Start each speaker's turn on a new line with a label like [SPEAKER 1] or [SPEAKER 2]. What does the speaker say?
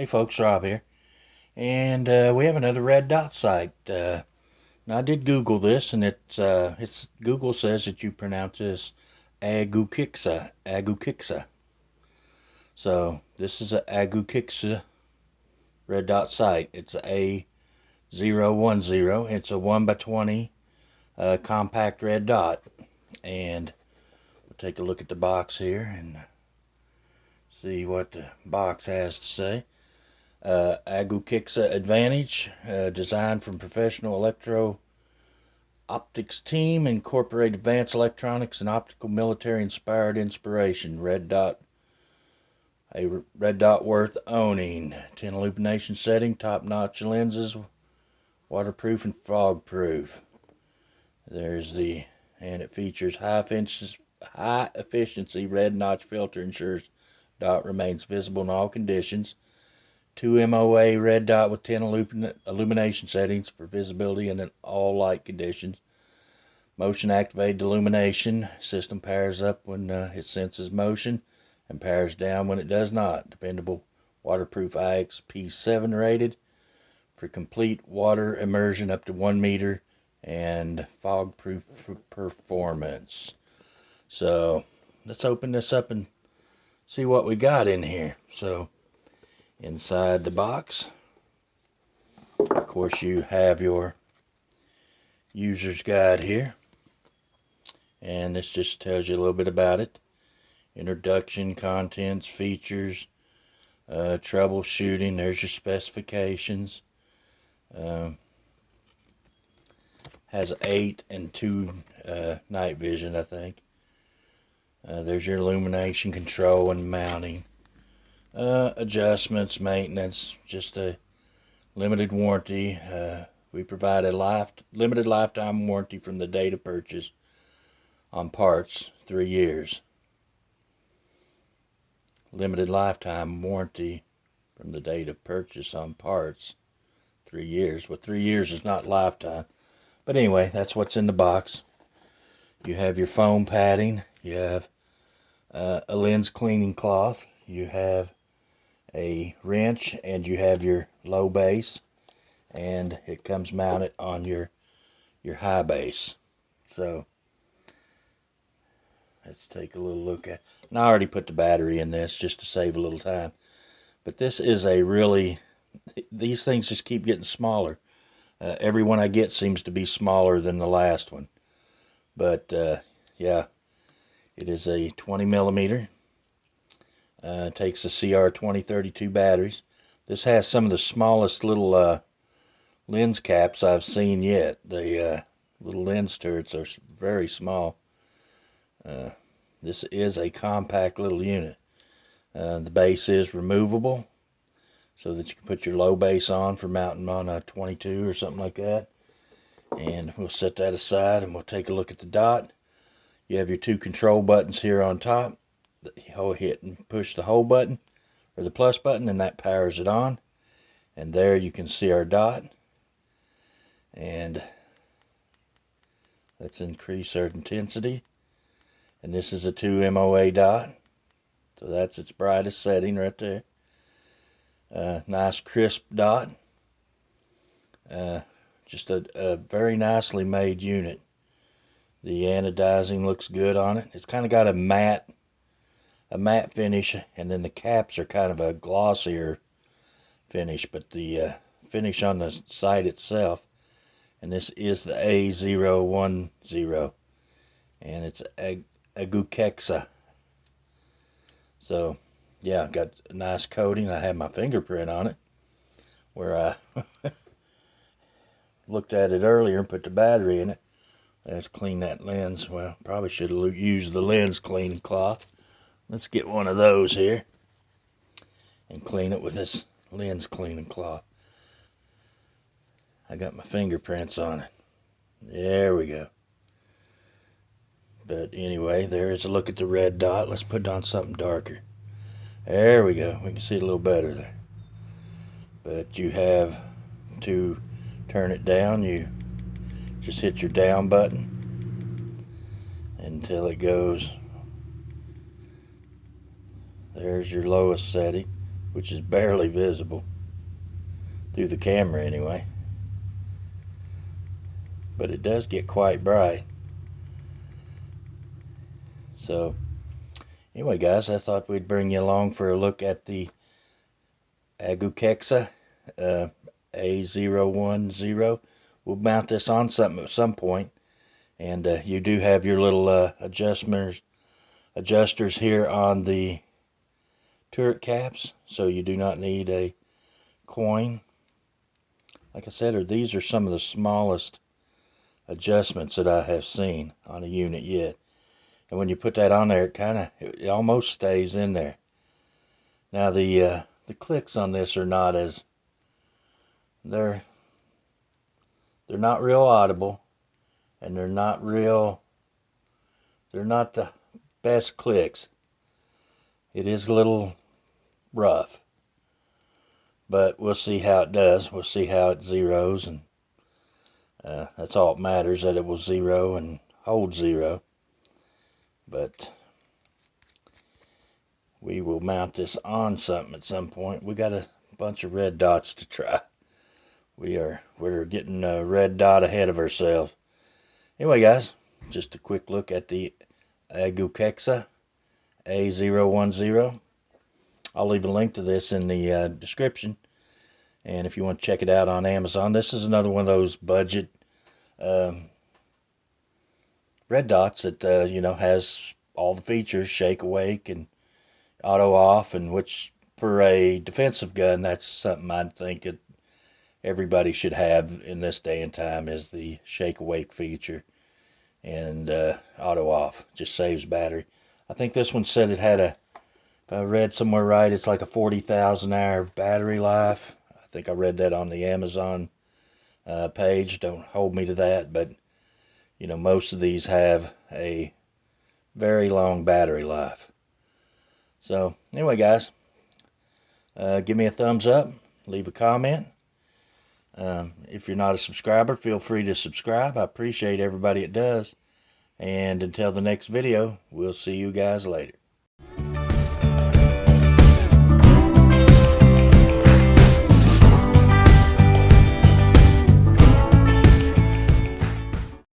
[SPEAKER 1] Hey folks, Rob here, and we have another red dot site. Now I did Google this, and it's Google says that you pronounce this Agukexsa. So this is a Agukexsa red dot site. It's a A010. It's a 1x20 compact red dot, and we'll take a look at the box here and see what the box has to say. Agukexsa Advantage, designed from professional electro-optics team, incorporate advanced electronics and optical military-inspired inspiration. Red dot, a red dot worth owning. 10 illumination setting, top-notch lenses, waterproof and fog-proof. There's and it features high efficiency red notch filter, ensures dot remains visible in all conditions. 2 MOA red dot with 10 illumination settings for visibility in all light conditions. Motion activated illumination. System powers up when it senses motion and powers down when it does not. Dependable waterproof IXP7 rated for complete water immersion up to 1 meter and fog proof performance. So let's open this up and see what we got in here. So inside the box, of course, you have your user's guide here, and this just tells you a little bit about it. Introduction, contents, features, troubleshooting. There's your specifications. Has 8 and 2 night vision, I think. There's your illumination control and mounting. Adjustments, maintenance, just a limited warranty. We provide a limited lifetime warranty from the date of purchase on parts, 3 years. Limited lifetime warranty from the date of purchase on parts, 3 years. Well, 3 years is not lifetime. But anyway, that's what's in the box. You have your foam padding. You have a lens cleaning cloth. You have a wrench, and you have your low base, and it comes mounted on your high base. So let's take a little look at. And I already put the battery in this just to save a little time. But this is a really, these things just keep getting smaller. Every one I get seems to be smaller than the last one. But yeah, it is a 20 millimeter. Takes a CR2032 batteries. This has some of the smallest little lens caps I've seen yet. The little lens turrets are very small. This is a compact little unit. The base is removable, so that you can put your low base on for mounting on a 22 or something like that. And we'll set that aside, and we'll take a look at the dot. You have your 2 control buttons here on top. You hit and push the hold button or the plus button, and that powers it on. And there you can see our dot. And let's increase our intensity. And this is a 2 MOA dot, so that's its brightest setting right there. Nice crisp dot. Just a very nicely made unit. The anodizing looks good on it. It's kind of got a matte finish, and then the caps are kind of a glossier finish, but the finish on the site itself, and this is the A010, and it's Agukexsa. So yeah, got a nice coating. I have my fingerprint on it where I looked at it earlier and put the battery in it. Let's clean that lens. Well, probably should have used the lens cleaning cloth. Let's get one of those here and clean it with this lens cleaning cloth. I got my fingerprints on it. There we go. But anyway, there is a look at the red dot. Let's put on something darker. There we go. We can see it a little better there. But you have to turn it down. You just hit your down button until it goes. There's your lowest setting. which is barely visible through the camera anyway. But it does get quite bright. So anyway, guys, I thought we'd bring you along for a look at the Agukexsa A010. We'll mount this on something at some point, and you do have your little adjusters here on the turret caps, so you do not need a coin. Like I said, these are some of the smallest adjustments that I have seen on a unit yet. And when you put that on there, it almost stays in there. Now the clicks on this are not as they're not real audible, and they're not the best clicks. It is a little rough, but we'll see how it does. We'll see how it zeros, and that's all that matters, that it will zero and hold zero. But we will mount this on something at some point. We got a bunch of red dots to try. We're getting a red dot ahead of ourselves. Anyway, guys, just a quick look at the Agukexsa A010. I'll leave a link to this in the description, and if you want to check it out on Amazon, this is another one of those budget red dots that has all the features, shake awake and auto off, and which for a defensive gun, that's something I think that everybody should have in this day and time, is the shake awake feature and auto off. Just saves battery. I think this one said it had if I read somewhere right, it's like a 40,000 hour battery life. I think I read that on the Amazon page. Don't hold me to that, but most of these have a very long battery life. So anyway, guys, give me a thumbs up, leave a comment. If you're not a subscriber, feel free to subscribe. I appreciate everybody that does. And until the next video, we'll see you guys later.